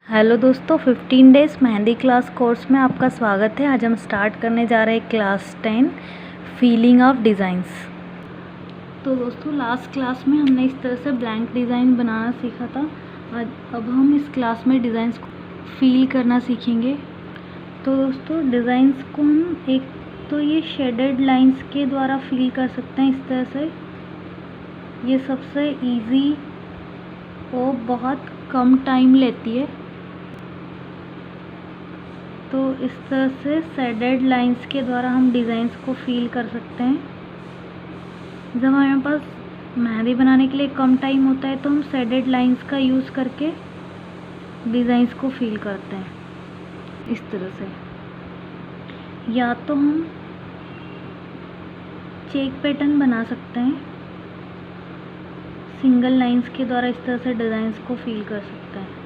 Hello दोस्तों, 15 days mehndi class course में आपका स्वागत है। आज हम स्टार्ट करने जा रहे हैं क्लास 10 फीलिंग ऑफ डिज़ाइंस। तो दोस्तों, लास्ट क्लास में हमने इस तरह से ब्लैंक डिज़ाइन बनाना सीखा था। अब हम इस क्लास में डिज़ाइंस को फील करना सीखेंगे। तो दोस्तों, डिज़ाइंस को हम एक तो ये शेडेड लाइंस के द्वारा फील कर सकते हैं। इस तरह से ये सबसे इजी और बहुत कम टाइम लेती है। तो इस तरह से शेडेड लाइंस के द्वारा हम डिज़ाइंस को फील कर सकते हैं। जब हमारे पास मेहंदी बनाने के लिए कम टाइम होता है तो हम शेडेड लाइंस का यूज़ करके डिज़ाइंस को फील करते हैं। इस तरह से या तो हम चेक पैटर्न बना सकते हैं, सिंगल लाइंस के द्वारा इस तरह से डिज़ाइंस को फील कर सकते हैं।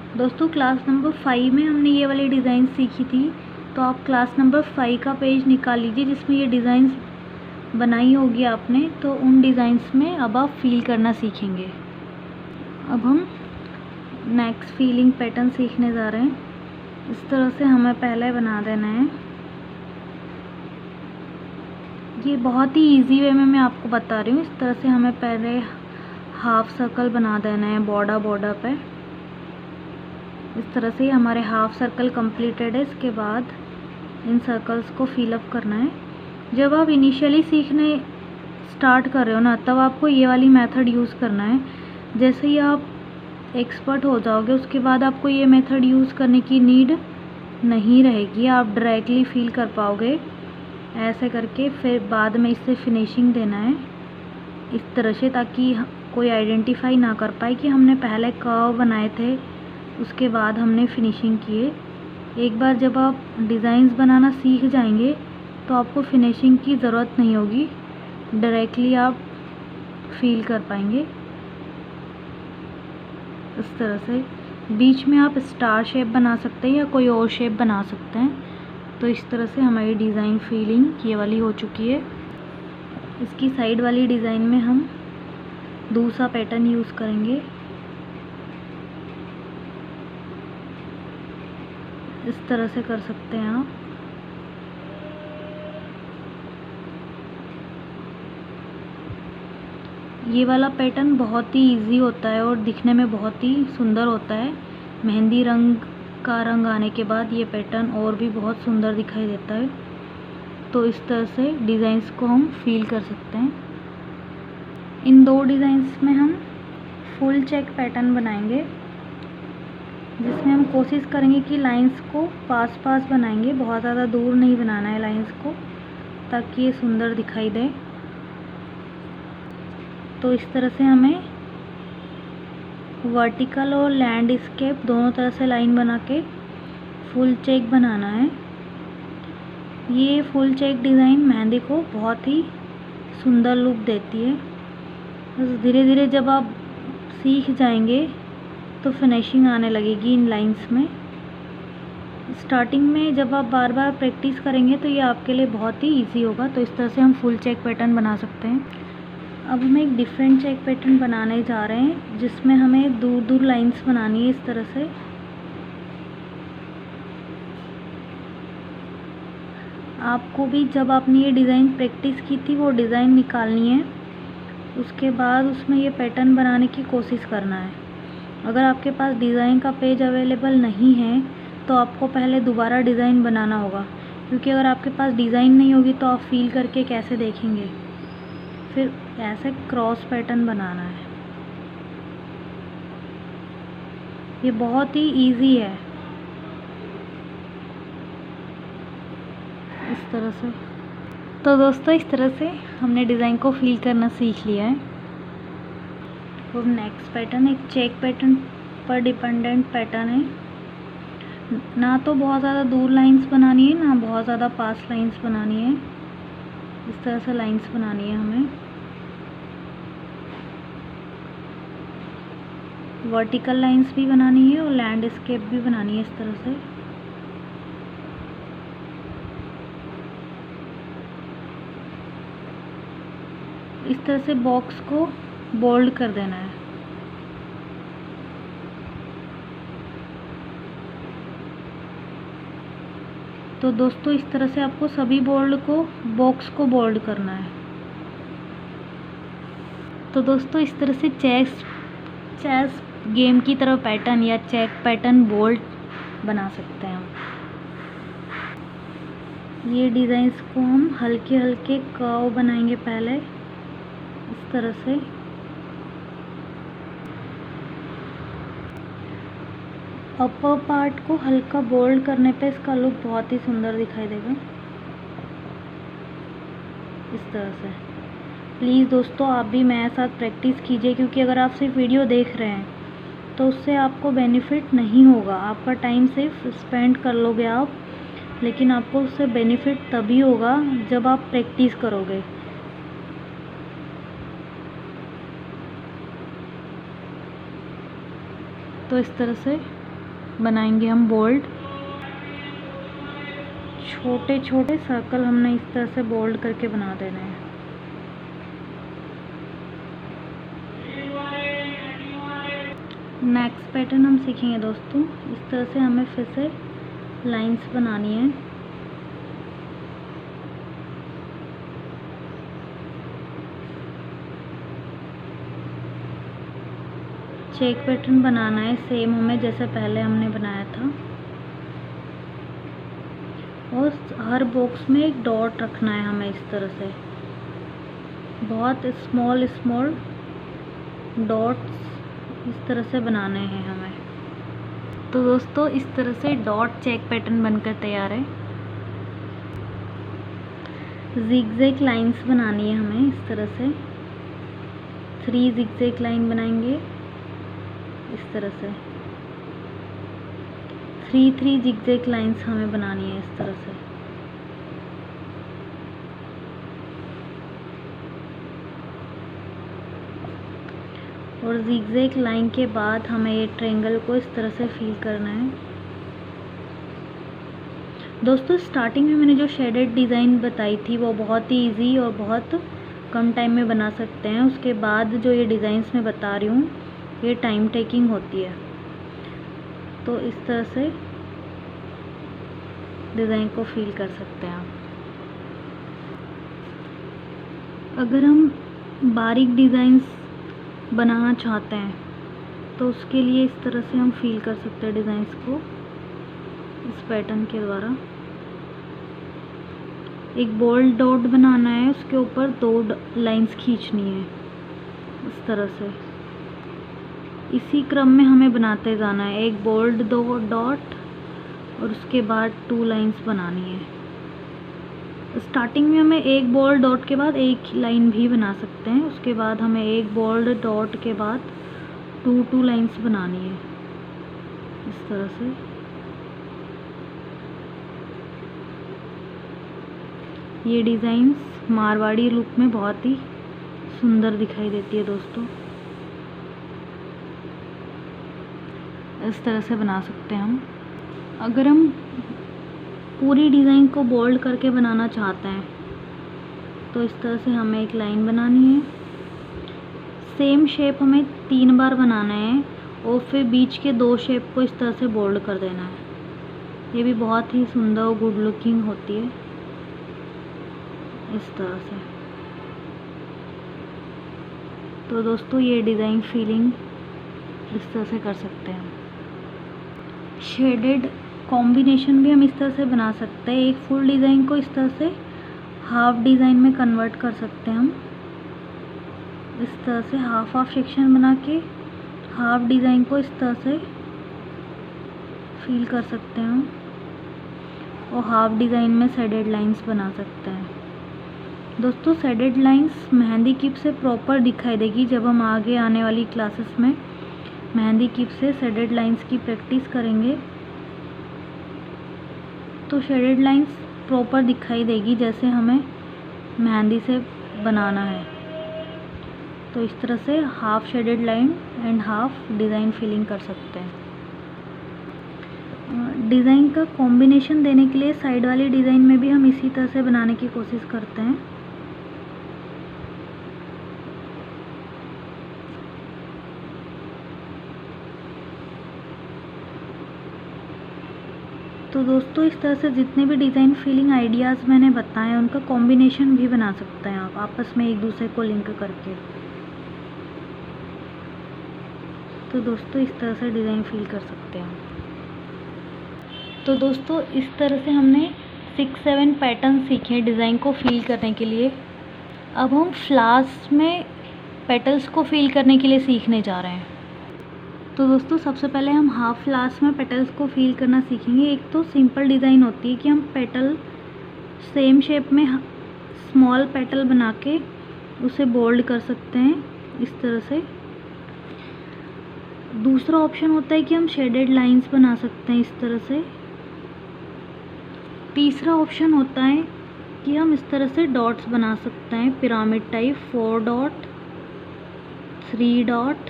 दोस्तों, क्लास नंबर 5 में हमने ये वाली डिज़ाइन सीखी थी। तो आप क्लास नंबर 5 का पेज निकाल लीजिए जिसमें ये डिज़ाइंस बनाई होगी आपने। तो उन डिज़ाइंस में अब आप फील करना सीखेंगे। अब हम नेक्स्ट फीलिंग पैटर्न सीखने जा रहे हैं। इस तरह से हमें पहले बना देना है। ये बहुत ही इजी वे में मैं आपको बता रही हूँ। इस तरह से हमें पहले हाफ सर्कल बना देना है बॉर्डर पे। इस तरह से हमारे हाफ सर्कल कंप्लीटेड है। इसके बाद इन सर्कल्स को फिल अप करना है। जब आप इनिशियली सीखने स्टार्ट कर रहे हो ना, तब आपको ये वाली मेथड यूज़ करना है। जैसे ही आप एक्सपर्ट हो जाओगे उसके बाद आपको ये मेथड यूज़ करने की नीड नहीं रहेगी। आप डायरेक्टली फील कर पाओगे ऐसे करके। फिर बाद में इससे फिनिशिंग देना है इस तरह से, ताकि कोई आइडेंटिफाई ना कर पाए कि हमने पहले कर्व बनाए थे उसके बाद हमने फिनिशिंग किए। एक बार जब आप डिज़ाइंस बनाना सीख जाएंगे तो आपको फिनिशिंग की ज़रूरत नहीं होगी, डायरेक्टली आप फील कर पाएंगे। इस तरह से बीच में आप स्टार शेप बना सकते हैं या कोई और शेप बना सकते हैं। तो इस तरह से हमारी डिज़ाइन फीलिंग ये वाली हो चुकी है। इसकी साइड वाली डिज़ाइन में हम दूसरा पैटर्न यूज़ करेंगे। इस तरह से कर सकते हैं आप। ये वाला पैटर्न बहुत ही इजी होता है और दिखने में बहुत ही सुंदर होता है। मेहंदी रंग का रंग आने के बाद ये पैटर्न और भी बहुत सुंदर दिखाई देता है। तो इस तरह से डिज़ाइंस को हम फील कर सकते हैं। इन दो डिज़ाइंस में हम फुल चेक पैटर्न बनाएंगे, जिसमें हम कोशिश करेंगे कि लाइंस को पास बनाएंगे। बहुत ज़्यादा दूर नहीं बनाना है लाइंस को, ताकि ये सुंदर दिखाई दे। तो इस तरह से हमें वर्टिकल और लैंडस्केप दोनों तरह से लाइन बना के फुल चेक बनाना है। ये फुल चेक डिज़ाइन मेहंदी को बहुत ही सुंदर लुक देती है। बस धीरे धीरे जब आप सीख जाएंगे तो फिनिशिंग आने लगेगी इन लाइंस में। स्टार्टिंग में जब आप बार बार प्रैक्टिस करेंगे तो ये आपके लिए बहुत ही इजी होगा। तो इस तरह से हम फुल चेक पैटर्न बना सकते हैं। अब हम एक डिफरेंट चेक पैटर्न बनाने जा रहे हैं, जिसमें हमें दूर दूर लाइंस बनानी है। इस तरह से आपको भी जब आपने ये डिज़ाइन प्रैक्टिस की थी वो डिज़ाइन निकालनी है। उसके बाद उसमें ये पैटर्न बनाने की कोशिश करना है। अगर आपके पास डिज़ाइन का पेज अवेलेबल नहीं है तो आपको पहले दोबारा डिज़ाइन बनाना होगा, क्योंकि अगर आपके पास डिज़ाइन नहीं होगी तो आप फील करके कैसे देखेंगे। फिर ऐसे क्रॉस पैटर्न बनाना है। ये बहुत ही इजी है। इस तरह से। तो दोस्तों, इस तरह से हमने डिज़ाइन को फील करना सीख लिया है। तो नेक्स्ट पैटर्न एक चेक पैटर्न पर डिपेंडेंट पैटर्न है। ना तो बहुत ज़्यादा दूर लाइंस बनानी है, ना बहुत ज़्यादा पास लाइंस बनानी है। इस तरह से लाइंस बनानी है हमें। वर्टिकल लाइंस भी बनानी है और लैंडस्केप भी बनानी है। इस तरह से बॉक्स को बोल्ड कर देना है। तो दोस्तों इस तरह से आपको सभी बॉक्स को बोल्ड करना है। तो दोस्तों इस तरह से चेस गेम की तरह पैटर्न या चेक पैटर्न बोल्ड बना सकते हैं हम। ये डिज़ाइंस को हम हल्के हल्के कर्व बनाएंगे पहले इस तरह से। अपर पार्ट को हल्का बोल्ड करने पे इसका लुक बहुत ही सुंदर दिखाई देगा इस तरह से। प्लीज़ दोस्तों आप भी मेरे साथ प्रैक्टिस कीजिए, क्योंकि अगर आप सिर्फ वीडियो देख रहे हैं तो उससे आपको बेनिफिट नहीं होगा। आपका टाइम सिर्फ स्पेंड कर लोगे आप, लेकिन आपको उससे बेनिफिट तभी होगा जब आप प्रैक्टिस करोगे। तो इस तरह से बनाएंगे हम बोल्ड। छोटे छोटे सर्कल हमने इस तरह से बोल्ड करके बना देने हैं। नेक्स्ट पैटर्न हम सीखेंगे दोस्तों, इस तरह से हमें फिर से लाइंस बनानी है। चेक पैटर्न बनाना है सेम हमें जैसे पहले हमने बनाया था, और हर बॉक्स में एक डॉट रखना है हमें इस तरह से। बहुत स्मॉल डॉट्स इस तरह से बनाने हैं हमें। तो दोस्तों इस तरह से डॉट चेक पैटर्न बनकर तैयार है। जिगजैग लाइंस बनानी है हमें इस तरह से। 3 जिगजैग लाइन बनाएंगे इस तरह से। 3 जिगजैग लाइंस हमें बनानी है इस तरह से। और जिगजैग लाइन के बाद हमें ये ट्रायंगल को इस तरह से फिल करना है। दोस्तों स्टार्टिंग में मैंने जो शेडेड डिज़ाइन बताई थी वो बहुत ही इजी और बहुत कम टाइम में बना सकते हैं। उसके बाद जो ये डिज़ाइंस मैं बता रही हूँ ये टाइम टेकिंग होती है। तो इस तरह से डिज़ाइन को फिल कर सकते हैं आप। अगर हम बारीक डिज़ाइंस बनाना चाहते हैं तो उसके लिए इस तरह से हम फिल कर सकते हैं डिज़ाइंस को इस पैटर्न के द्वारा। एक बोल्ड डॉट बनाना है, उसके ऊपर 2 लाइंस खींचनी है इस तरह से। इसी क्रम में हमें बनाते जाना है। एक बोल्ड 2 डॉट और उसके बाद 2 लाइंस बनानी है। स्टार्टिंग में हमें एक बोल्ड डॉट के बाद एक लाइन भी बना सकते हैं। उसके बाद हमें एक बोल्ड डॉट के बाद 2 लाइंस बनानी है इस तरह से। ये डिज़ाइंस मारवाड़ी लुक में बहुत ही सुंदर दिखाई देती है दोस्तों। इस तरह से बना सकते हैं हम। अगर हम पूरी डिज़ाइन को बोल्ड करके बनाना चाहते हैं तो इस तरह से हमें एक लाइन बनानी है। सेम शेप हमें 3 बार बनाना है और फिर बीच के 2 शेप को इस तरह से बोल्ड कर देना है। ये भी बहुत ही सुंदर और गुड लुकिंग होती है इस तरह से। तो दोस्तों ये डिज़ाइन फीलिंग इस तरह से कर सकते हैं। शेडेड कॉम्बिनेशन भी हम इस तरह से बना सकते हैं। एक फुल डिज़ाइन को इस तरह से हाफ डिज़ाइन में कन्वर्ट कर सकते हैं हम। इस तरह से हाफ सेक्शन बना के हाफ डिज़ाइन को इस तरह से फिल कर सकते हैं हम, और हाफ डिज़ाइन में शेडेड लाइंस बना सकते हैं। दोस्तों शेडेड लाइंस मेहंदी किप से प्रॉपर दिखाई देगी जब हम आगे आने वाली क्लासेस में मेहंदी किप से शेडेड लाइंस की प्रैक्टिस करेंगे। तो शेडेड लाइंस प्रॉपर दिखाई देगी जैसे हमें मेहंदी से बनाना है। तो इस तरह से half shaded line and half design filling कर सकते हैं। डिज़ाइन का कॉम्बिनेशन देने के लिए साइड वाली डिज़ाइन में भी हम इसी तरह से बनाने की कोशिश करते हैं। तो दोस्तों इस तरह से जितने भी डिज़ाइन फीलिंग आइडियाज़ मैंने बताए हैं उनका कॉम्बिनेशन भी बना सकते हैं आप आपस में एक दूसरे को लिंक करके। तो दोस्तों इस तरह से डिज़ाइन फील कर सकते हैं। तो दोस्तों इस तरह से हमने 6-7 पैटर्न सीखे डिज़ाइन को फील करने के लिए। अब हम फ्लावर्स में पेटल्स को फील करने के लिए सीखने जा रहे हैं। तो दोस्तों सबसे पहले हम हाफ फ्लावर्स में पेटल्स को फील करना सीखेंगे। एक तो सिंपल डिज़ाइन होती है कि हम पेटल सेम शेप में स्मॉल पेटल बना के उसे बोल्ड कर सकते हैं इस तरह से। दूसरा ऑप्शन होता है कि हम शेडेड लाइंस बना सकते हैं इस तरह से। तीसरा ऑप्शन होता है कि हम इस तरह से डॉट्स बना सकते हैं pyramid type, 4 dot, 3 dot,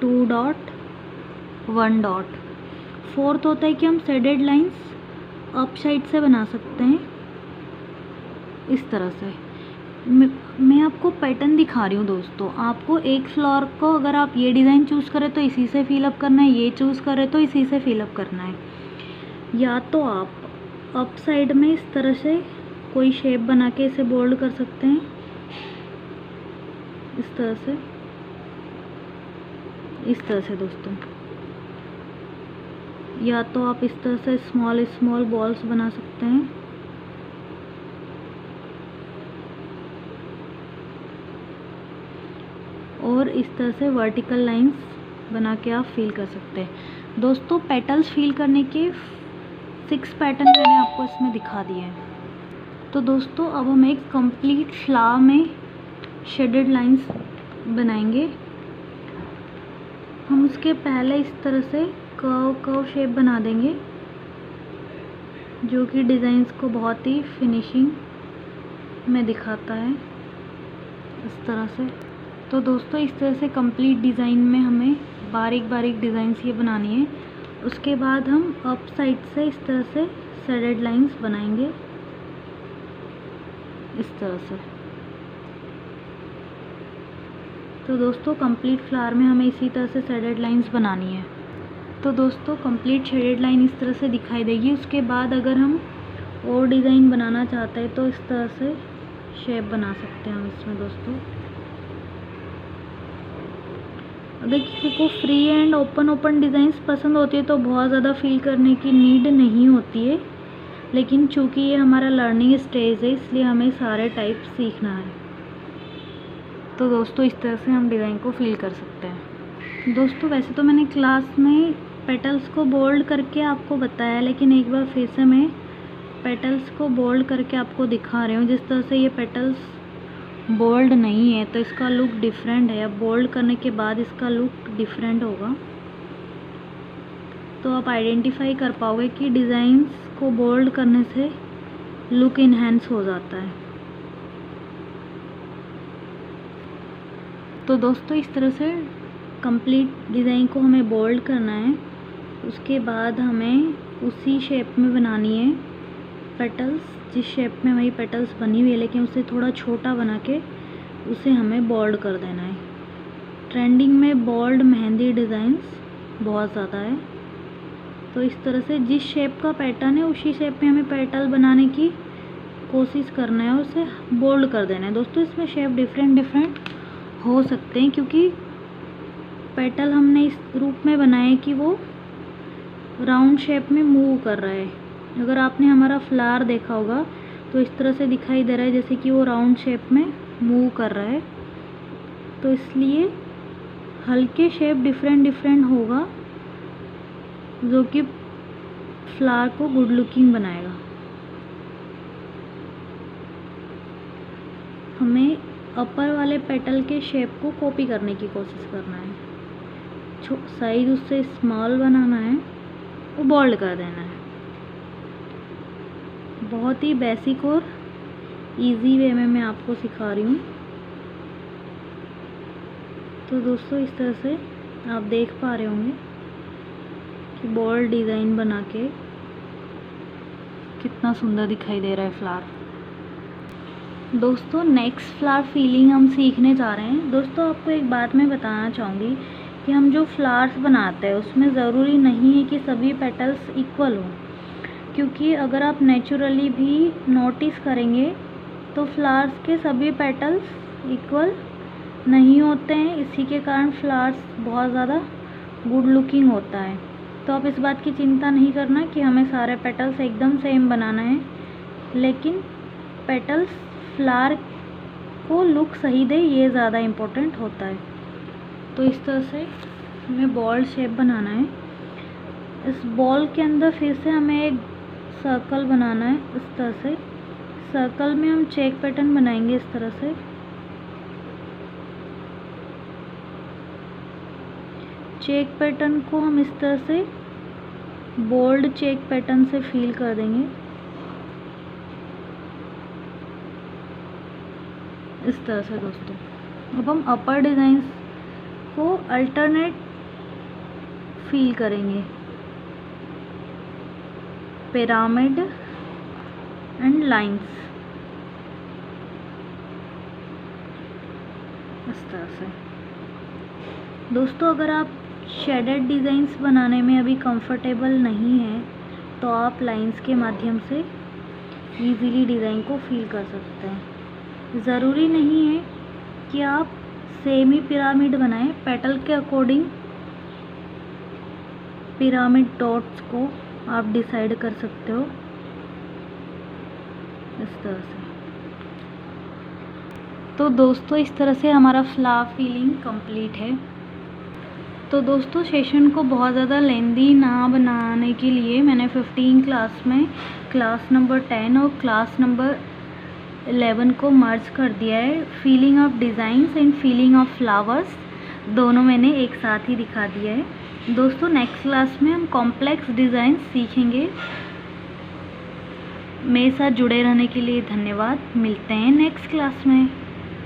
2 dot, 1 dot. Fourth होता है कि हम शेडेड लाइंस अप साइड से बना सकते हैं इस तरह से। मैं आपको पैटर्न दिखा रही हूँ दोस्तों। आपको एक फ्लावर को अगर आप ये डिज़ाइन चूज़ करें तो इसी से फिलअप करना है, ये चूज़ करें तो इसी से फिलअप करना है। या तो आप अप साइड में इस तरह से कोई शेप बना के इसे बोल्ड कर सकते हैं इस तरह से दोस्तों। या तो आप इस तरह से स्मॉल स्मॉल बॉल्स बना सकते हैं। और इस तरह से वर्टिकल लाइंस बना के आप फील कर सकते हैं। दोस्तों पेटल्स फील करने के 6 पैटर्न मैंने आपको इसमें दिखा दिए हैं। तो दोस्तों अब हम एक कंप्लीट फ्लावर में शेडेड लाइंस बनाएंगे। हम उसके पहले इस तरह से कर्व शेप बना देंगे जो कि डिज़ाइंस को बहुत ही फिनिशिंग में दिखाता है इस तरह से। तो दोस्तों इस तरह से कंप्लीट डिज़ाइन में हमें बारीक बारीक डिज़ाइंस ये बनानी है। उसके बाद हम अप साइड से इस तरह से शेडेड लाइंस बनाएंगे इस तरह से। तो दोस्तों कंप्लीट फ्लावर में हमें इसी तरह से शेडेड लाइंस बनानी है। तो दोस्तों कंप्लीट शेडेड लाइन इस तरह से दिखाई देगी। उसके बाद अगर हम और डिज़ाइन बनाना चाहते हैं तो इस तरह से शेप बना सकते हैं हम इसमें दोस्तों। अगर किसी को फ्री एंड ओपन डिज़ाइंस पसंद होती है तो बहुत ज़्यादा फील करने की नीड नहीं होती है, लेकिन चूँकि ये हमारा लर्निंग स्टेज है इसलिए हमें सारे टाइप सीखना है। तो दोस्तों इस तरह से हम डिज़ाइन को फील कर सकते हैं। दोस्तों वैसे तो मैंने क्लास में पेटल्स को बोल्ड करके आपको बताया, लेकिन एक बार फिर से मैं पेटल्स को बोल्ड करके आपको दिखा रही हूँ। जिस तरह से ये पेटल्स बोल्ड नहीं है तो इसका लुक डिफरेंट है। अब बोल्ड करने के बाद इसका लुक डिफरेंट होगा, तो आप आइडेंटिफाई कर पाओगे कि डिज़ाइंस को बोल्ड करने से लुक इन्हेंस हो जाता है। तो दोस्तों इस तरह से कंप्लीट डिज़ाइन को हमें बोल्ड करना है। उसके बाद हमें उसी शेप में बनानी है पेटल्स, जिस शेप में हमारी पेटल्स बनी हुई है, लेकिन उसे थोड़ा छोटा बना के उसे हमें बोल्ड कर देना है। ट्रेंडिंग में बोल्ड मेहंदी डिज़ाइंस बहुत ज़्यादा है, तो इस तरह से जिस शेप का पैटर्न है उसी शेप में हमें पेटल बनाने की कोशिश करना है और उसे बोल्ड कर देना है। दोस्तों इसमें शेप डिफरेंट हो सकते हैं क्योंकि पेटल हमने इस रूप में बनाए कि वो राउंड शेप में मूव कर रहा है। अगर आपने हमारा फ्लावर देखा होगा तो इस तरह से दिखाई दे रहा है जैसे कि वो राउंड शेप में मूव कर रहा है, तो इसलिए हल्के शेप डिफरेंट होगा जो कि फ्लावर को गुड लुकिंग बनाएगा। हमें अपर वाले पेटल के शेप को कॉपी करने की कोशिश करना है, साइज उससे स्मॉल बनाना है, वो बोल्ड कर देना है। बहुत ही बेसिक और इजी वे में मैं आपको सिखा रही हूँ। तो दोस्तों इस तरह से आप देख पा रहे होंगे कि बोल्ड डिज़ाइन बना के कितना सुंदर दिखाई दे रहा है फ्लावर। दोस्तों नेक्स्ट फ्लावर फीलिंग हम सीखने जा रहे हैं। दोस्तों आपको एक बात मैं बताना चाहूँगी कि हम जो फ्लावर्स बनाते हैं उसमें ज़रूरी नहीं है कि सभी पेटल्स इक्वल हों। क्योंकि अगर आप नेचुरली भी नोटिस करेंगे तो फ्लावर्स के सभी पेटल्स इक्वल नहीं होते हैं, इसी के कारण फ्लावर्स बहुत ज़्यादा गुड लुकिंग होता है। तो आप इस बात की चिंता नहीं करना कि हमें सारे पेटल्स एकदम सेम बनाना है, लेकिन पेटल्स फ्लावर को लुक सही दे ये ज़्यादा इम्पोर्टेंट होता है। तो इस तरह से हमें बॉल शेप बनाना है। इस बॉल के अंदर फिर से हमें एक सर्कल बनाना है। इस तरह से सर्कल में हम चेक पैटर्न बनाएंगे। इस तरह से चेक पैटर्न को हम इस तरह से बोल्ड चेक पैटर्न से फिल कर देंगे। इस तरह से दोस्तों अब हम अपर डिज़ाइंस को अल्टरनेट फिल करेंगे, पिरामिड एंड लाइंस। इस तरह से दोस्तों अगर आप शेडेड डिज़ाइंस बनाने में अभी कंफर्टेबल नहीं हैं तो आप लाइंस के माध्यम से इजीली डिज़ाइन को फिल कर सकते हैं। ज़रूरी नहीं है कि आप सेमी पिरामिड बनाएं, पेटल के अकॉर्डिंग पिरामिड डॉट्स को आप डिसाइड कर सकते हो। इस तरह से तो दोस्तों इस तरह से हमारा फ्लावर फिलिंग कंप्लीट है। तो दोस्तों सेशन को बहुत ज़्यादा लेंदी ना बनाने के लिए मैंने 15 क्लास में क्लास नंबर 10 और क्लास नंबर 11 को मर्ज कर दिया है। Feeling of designs and feeling of flowers दोनों मैंने एक साथ ही दिखा दिया है। दोस्तों नेक्स्ट क्लास में हम कॉम्प्लेक्स डिज़ाइन सीखेंगे। मेरे साथ जुड़े रहने के लिए धन्यवाद। मिलते हैं नेक्स्ट क्लास में।